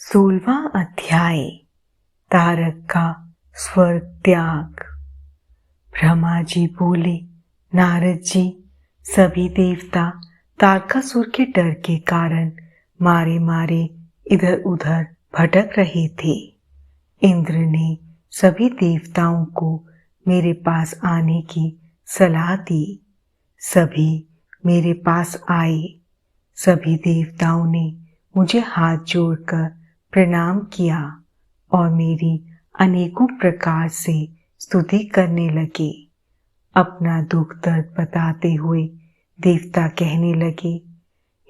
16वां अध्याय। तारक का स्वर्ग त्याग। ब्रह्मा जी बोले, नारद जी, सभी देवता तारकासुर के डर के कारण मारे मारे इधर उधर भटक रहे थे। इंद्र ने सभी देवताओं को मेरे पास आने की सलाह दी। सभी मेरे पास आए। सभी देवताओं ने मुझे हाथ जोड़कर प्रणाम किया और मेरी अनेकों प्रकार से स्तुति करने लगे। अपना दुख दर्द बताते हुए देवता कहने लगे,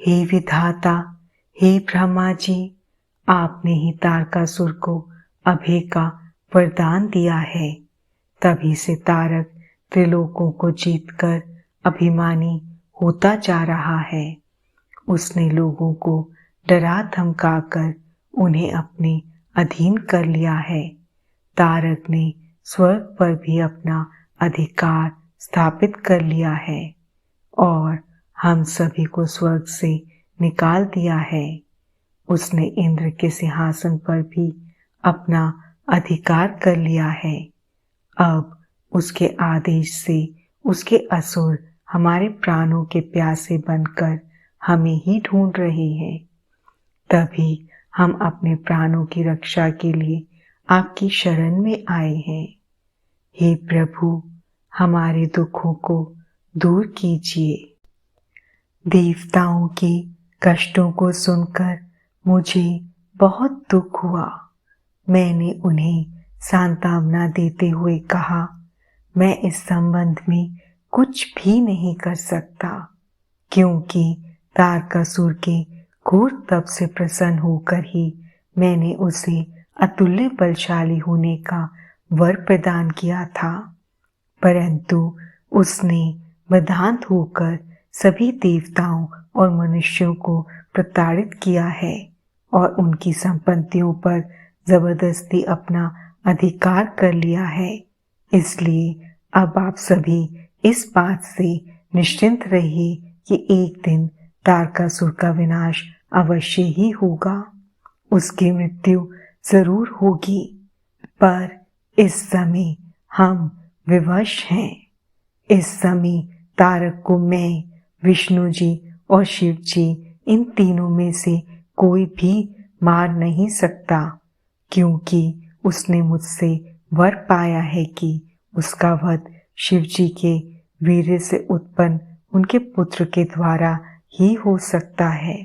हे विधाता, हे ब्रह्मा जी, आपने ही तारकासुर को अभय का वरदान दिया है। तभी से तारक त्रिलोकों को जीतकर अभिमानी होता जा रहा है। उसने लोगों को डरा धमकाकर उन्हें अपने अधीन कर लिया है। तारक ने स्वर्ग पर भी अपना अधिकार स्थापित कर लिया है और हम सभी को स्वर्ग से निकाल दिया है। उसने इंद्र के सिंहासन पर भी अपना अधिकार कर लिया है। अब उसके आदेश से उसके असुर हमारे प्राणों के प्यासे बनकर हमें ही ढूंढ रहे हैं। तभी हम अपने प्राणों की रक्षा के लिए आपकी शरण में आए हैं। हे प्रभु, हमारे दुखों को दूर कीजिए। देवताओं के कष्टों को सुनकर मुझे बहुत दुख हुआ। मैंने उन्हें सांत्वना देते हुए कहा, मैं इस संबंध में कुछ भी नहीं कर सकता, क्योंकि तारकासुर के घोर तप से प्रसन्न होकर ही मैंने उसे अतुल्य बलशाली होने का वर प्रदान किया था। परंतु उसने बदांत होकर सभी देवताओं और मनुष्यों को प्रताड़ित किया है और उनकी संपत्तियों पर जबरदस्ती अपना अधिकार कर लिया है। इसलिए अब आप सभी इस बात से निश्चिंत रहिए कि एक दिन तारकासुर का विनाश अवश्य ही होगा। उसकी मृत्यु जरूर होगी, पर इस समय हम विवश हैं। इस समय तारक को मैं, विष्णु जी और शिव जी, इन तीनों में से कोई भी मार नहीं सकता, क्योंकि उसने मुझसे वर पाया है कि उसका वध शिव जी के वीर्य से उत्पन्न उनके पुत्र के द्वारा ही हो सकता है।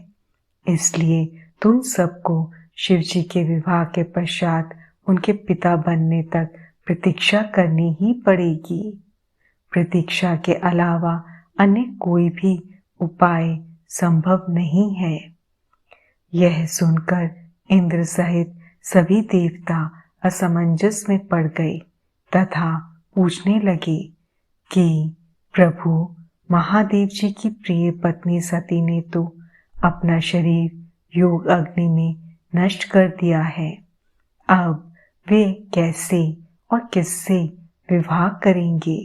इसलिए तुम सबको शिव जी के विवाह के पश्चात उनके पिता बनने तक प्रतीक्षा करनी ही पड़ेगी। प्रतीक्षा के अलावा अन्य कोई भी उपाय संभव नहीं है। यह सुनकर इंद्र सहित सभी देवता असमंजस में पड़ गए तथा पूछने लगे कि प्रभु, महादेव जी की प्रिय पत्नी सती ने तो अपना शरीर योग अग्नि में नष्ट कर दिया है। अब वे कैसे और किससे विवाह करेंगे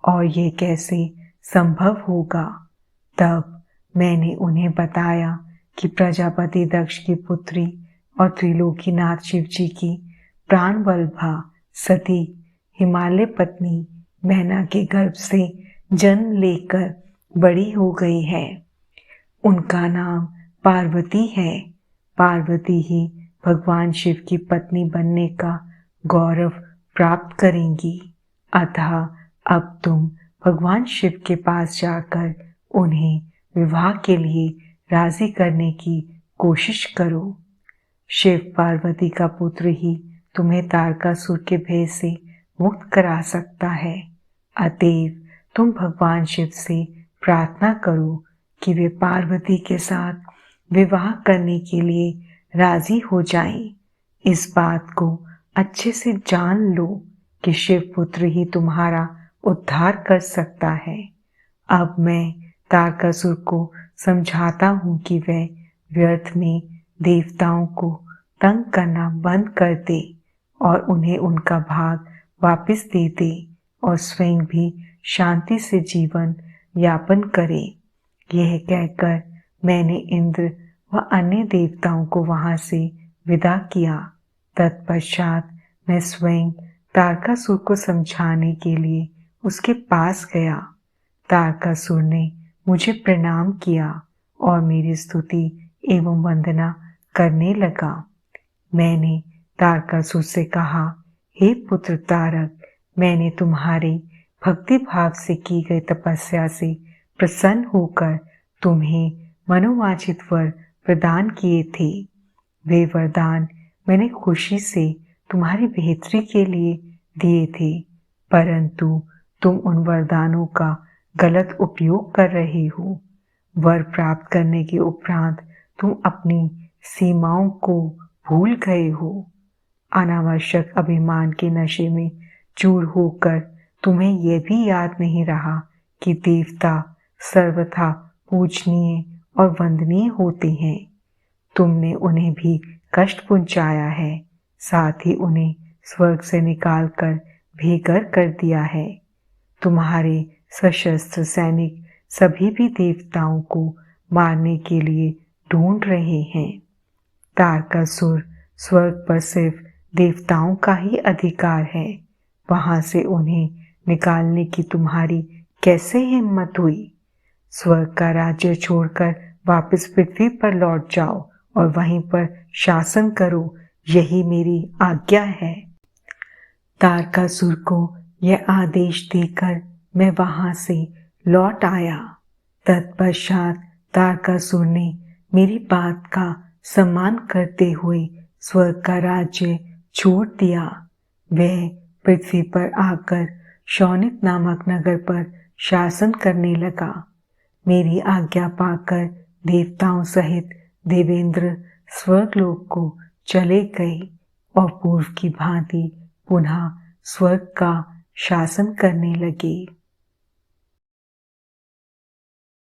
और ये कैसे संभव होगा? तब मैंने उन्हें बताया कि प्रजापति दक्ष की पुत्री और त्रिलोकीनाथ शिव जी की प्राणवल्लभा सती हिमालय पत्नी मैना के गर्भ से जन्म लेकर बड़ी हो गई है। उनका नाम पार्वती है। पार्वती ही भगवान शिव की पत्नी बनने का गौरव प्राप्त करेंगी। अतः अब तुम भगवान शिव के पास जाकर उन्हें विवाह के लिए राजी करने की कोशिश करो। शिव पार्वती का पुत्र ही तुम्हें तारकासुर के भय से मुक्त करा सकता है। अतएव तुम भगवान शिव से प्रार्थना करो कि वे पार्वती के साथ विवाह करने के लिए राजी हो जाएं। इस बात को अच्छे से जान लो कि शिव पुत्र ही तुम्हारा उद्धार कर सकता है। अब मैं तारकासुर को समझाता हूँ कि वह व्यर्थ में देवताओं को तंग करना बंद कर दे और उन्हें उनका भाग वापस दे दे और स्वयं भी शांति से जीवन यापन करे। यह कहकर मैंने इंद्र व अन्य देवताओं को वहां से विदा किया। तत्पश्चात मैं स्वयं तारकासुर को समझाने के लिए उसके पास गया। तारकासुर ने मुझे प्रणाम किया और मेरी स्तुति एवं वंदना करने लगा। मैंने तारकासुर से कहा, हे पुत्र तारक, मैंने तुम्हारे भक्ति भाव से की गई तपस्या से प्रसन्न होकर तुम्हें मनोवांछित वर प्रदान किए थे। वे वरदान मैंने खुशी से तुम्हारी बेहतरी के लिए दिए थे, परंतु तुम उन वरदानों का गलत उपयोग कर रहे हो। वर प्राप्त करने के उपरांत तुम अपनी सीमाओं को भूल गए हो। अनावश्यक अभिमान के नशे में चूर होकर तुम्हें यह भी याद नहीं रहा कि देवता सर्वथा पूजनीय और वंदनीय होते हैं। तुमने उन्हें भी कष्ट पहुंचाया है, साथ ही उन्हें स्वर्ग से निकालकर बेघर कर दिया है। तुम्हारे सशस्त्र सैनिक सभी भी देवताओं को मारने के लिए ढूंढ रहे हैं। तारकासुर, स्वर्ग पर सिर्फ देवताओं का ही अधिकार है। वहां से उन्हें निकालने की तुम्हारी कैसे हिम्मत हुई? स्वर्ग का राज्य छोड़कर वापस पृथ्वी पर लौट जाओ और वहीं पर शासन करो, यही मेरी आज्ञा है। तारकासुर को यह आदेश देकर मैं वहां से लौट आया। तत्पश्चात तारकासुर ने मेरी बात का सम्मान करते हुए स्वर्ग का राज्य छोड़ दिया। वह पृथ्वी पर आकर शौनिक नामक नगर पर शासन करने लगा। मेरी आज्ञा पाकर देवताओं सहित देवेंद्र स्वर्गलोक को चले गए और पूर्व की भांति पुनः स्वर्ग का शासन करने लगे।